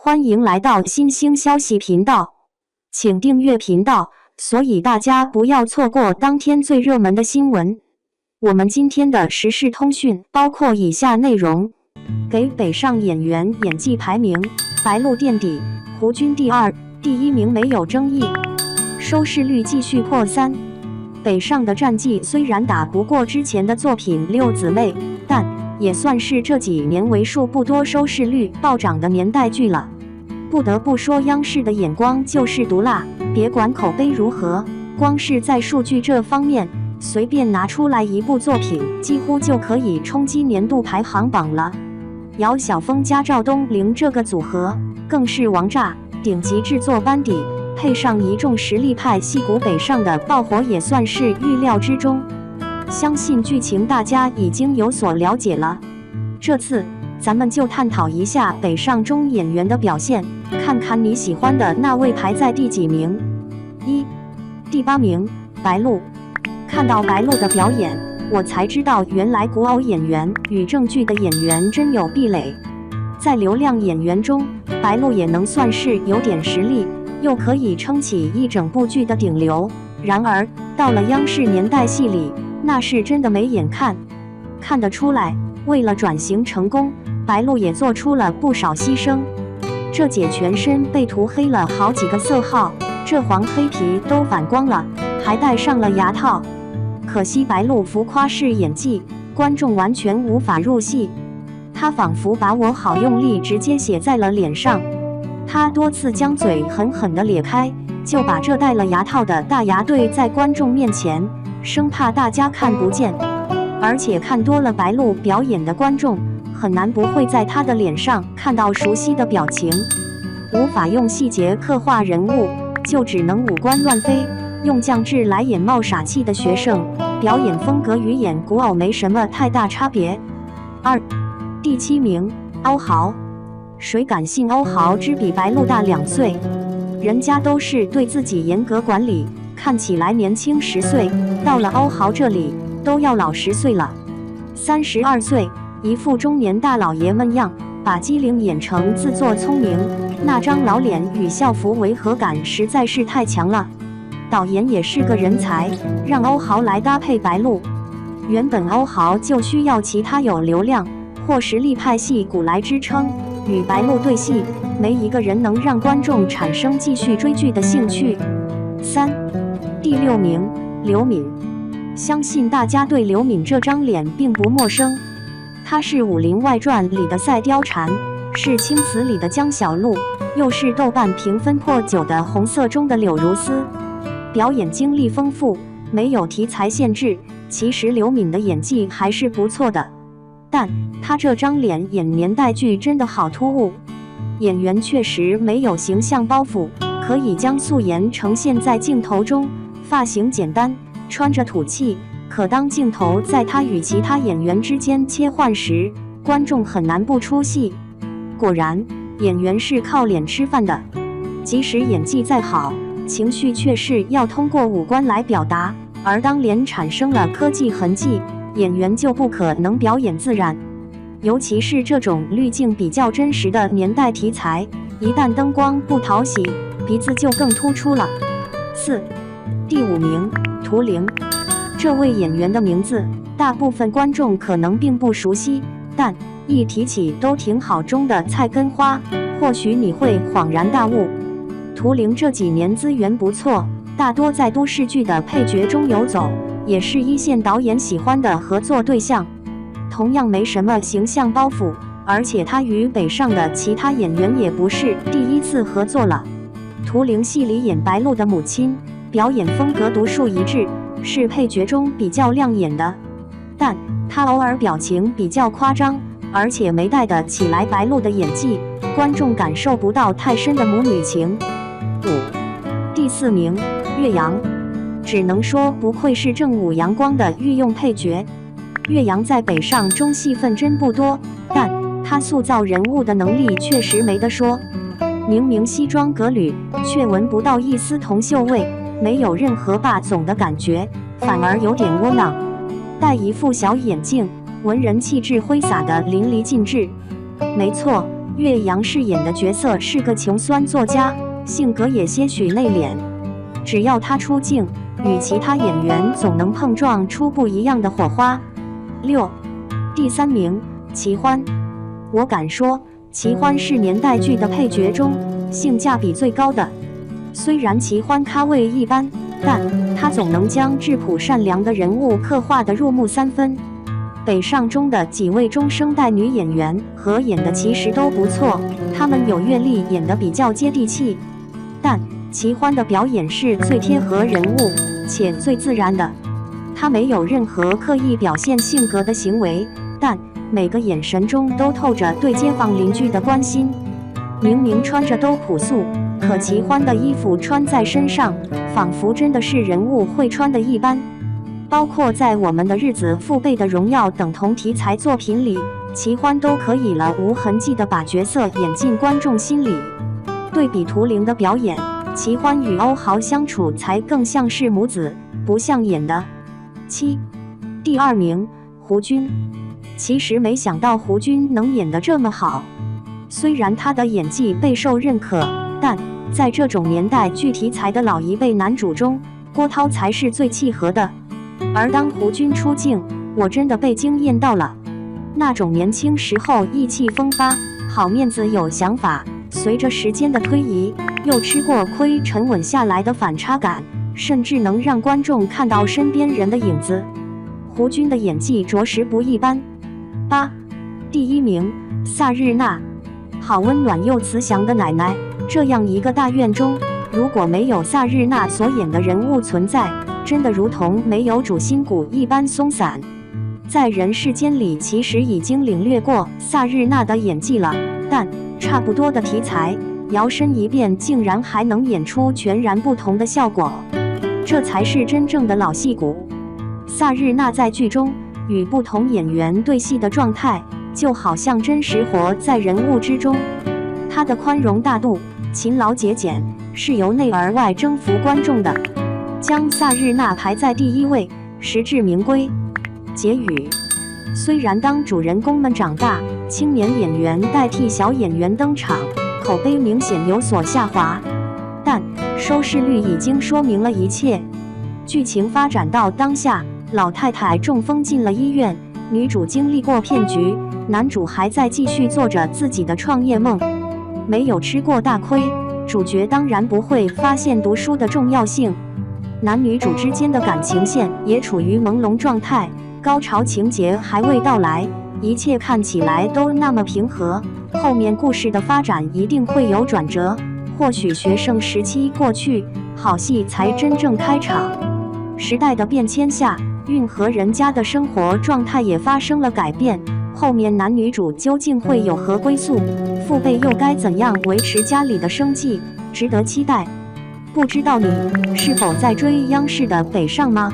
欢迎来到新兴消息频道，请订阅频道，所以大家不要错过当天最热门的新闻。我们今天的时事通讯包括以下内容：给北上演员演技排名，白鹿垫底，胡军第二，第一名没有争议，收视率继续破3。北上的战绩虽然打不过之前的作品《六姊妹》，但也算是这几年为数不多收视率暴涨的年代剧了。不得不说，央视的眼光就是毒辣，别管口碑如何，光是在数据这方面，随便拿出来一部作品，几乎就可以冲击年度排行榜了。姚晓峰加赵东玲这个组合更是王炸，顶级制作班底，配上一众实力派戏骨，北上的爆火也算是预料之中。相信剧情大家已经有所了解了，这次咱们就探讨一下北上中演员的表现，看看你喜欢的那位排在第几名。第8名，白鹿。看到白鹿的表演，我才知道原来古偶演员与正剧的演员真有壁垒。在流量演员中，白鹿也能算是有点实力，又可以撑起一整部剧的顶流。然而到了央视年代戏里，那是真的没眼看。看得出来，为了转型成功，白鹿也做出了不少牺牲。这姐全身被涂黑了好几个色号，这黄黑皮都反光了，还戴上了牙套。可惜白鹿浮夸式演技，观众完全无法入戏。她仿佛把我好用力直接写在了脸上。她多次将嘴狠狠地咧开，就把这戴了牙套的大牙对在观众面前，生怕大家看不见。而且看多了白鹿表演的观众，很难不会在她的脸上看到熟悉的表情。无法用细节刻画人物，就只能五官乱飞，用降智来演冒傻气的学生，表演风格与演古偶没什么太大差别。第7名，欧豪。谁敢信欧豪只比白鹿大2岁？人家都是对自己严格管理，看起来年轻10岁，到了欧豪这里都要老10岁了。32岁，一副中年大老爷们样，把机灵演成自作聪明，那张老脸与校服违和感实在是太强了。导演也是个人才，让欧豪来搭配白鹿。原本欧豪就需要其他有流量或实力派戏骨来支撑，与白鹿对戏，没一个人能让观众产生继续追剧的兴趣。第6名，刘敏。相信大家对刘敏这张脸并不陌生，她是《武林外传》里的赛貂蝉，是《青瓷》里的江小璐，又是豆瓣评分破9的《红色》中的柳如丝。表演经历丰富，没有题材限制，其实刘敏的演技还是不错的。但她这张脸演年代剧真的好突兀，演员确实没有形象包袱，可以将素颜呈现在镜头中，发型简单，穿着土气，可当镜头在她与其他演员之间切换时，观众很难不出戏。果然，演员是靠脸吃饭的，即使演技再好，情绪却是要通过五官来表达，而当脸产生了科技痕迹，演员就不可能表演自然。尤其是这种滤镜比较真实的年代题材，一旦灯光不讨喜，鼻子就更突出了。第5名，涂玲。这位演员的名字，大部分观众可能并不熟悉，但一提起都挺好中的菜根花，或许你会恍然大悟。涂玲这几年资源不错，大多在都市剧的配角中游走，也是一线导演喜欢的合作对象。同样没什么形象包袱，而且她与北上的其他演员也不是第一次合作了。涂玲戏里演白鹿的母亲，表演风格独树一帜，是配角中比较亮眼的。但她偶尔表情比较夸张，而且没带得起来白鹿的演技，观众感受不到太深的母女情。第4名，岳阳。只能说不愧是正午阳光的御用配角。岳阳在北上中戏份真不多，但他塑造人物的能力确实没得说。明明西装革履，却闻不到一丝铜锈味，没有任何霸总的感觉，反而有点窝囊。戴一副小眼镜，文人气质挥洒的淋漓尽致。没错，岳阳饰演的角色是个穷酸作家，性格也些许内敛。只要他出镜，与其他演员总能碰撞出不一样的火花。6. 第3名，齐欢。我敢说，齐欢是年代剧的配角中性价比最高的。虽然齐欢咖位一般，但他总能将质朴善良的人物刻画得入木三分。北上中的几位中生代女演员合演的其实都不错，她们有阅历，演得比较接地气。但齐欢的表演是最贴合人物且最自然的，她没有任何刻意表现性格的行为，但每个眼神中都透着对街坊邻居的关心。明明穿着都朴素，可齐欢的衣服穿在身上，仿佛真的是人物会穿的一般。包括在《我们的日子》《父辈的荣耀》等同题材作品里，齐欢都可以了无痕迹地把角色演进观众心里。对比图灵的表演，齐欢与欧豪相处才更像是母子，不像演的。7. 第2名，胡军。其实没想到胡军能演得这么好，虽然他的演技备受认可，但在这种年代剧题材的老一辈男主中，郭涛才是最契合的。而当胡军出镜，我真的被惊艳到了。那种年轻时候意气风发、好面子有想法，随着时间的推移，又吃过亏沉稳下来的反差感，甚至能让观众看到身边人的影子。胡军的演技着实不一般。8. 第1名，萨日娜。好温暖又慈祥的奶奶，这样一个大院中，如果没有萨日娜所演的人物存在，真的如同没有主心骨一般松散。在人世间里其实已经领略过萨日娜的演技了，但差不多的题材，摇身一变竟然还能演出全然不同的效果，这才是真正的老戏骨。萨日娜在剧中与不同演员对戏的状态，就好像真实活在人物之中。她的宽容大度、勤劳节俭，是由内而外征服观众的，将萨日娜排在第1位，实至名归。结语：虽然当主人公们长大，青年演员代替小演员登场，口碑明显有所下滑，但收视率已经说明了一切。剧情发展到当下，老太太中风进了医院，女主经历过骗局，男主还在继续做着自己的创业梦。没有吃过大亏，主角当然不会发现读书的重要性。男女主之间的感情线也处于朦胧状态，高潮情节还未到来，一切看起来都那么平和，后面故事的发展一定会有转折。或许学生时期过去，好戏才真正开场。时代的变迁下，运河人家的生活状态也发生了改变，后面男女主究竟会有何归宿？父辈又该怎样维持家里的生计？值得期待。不知道你是否在追央视的《北上》吗？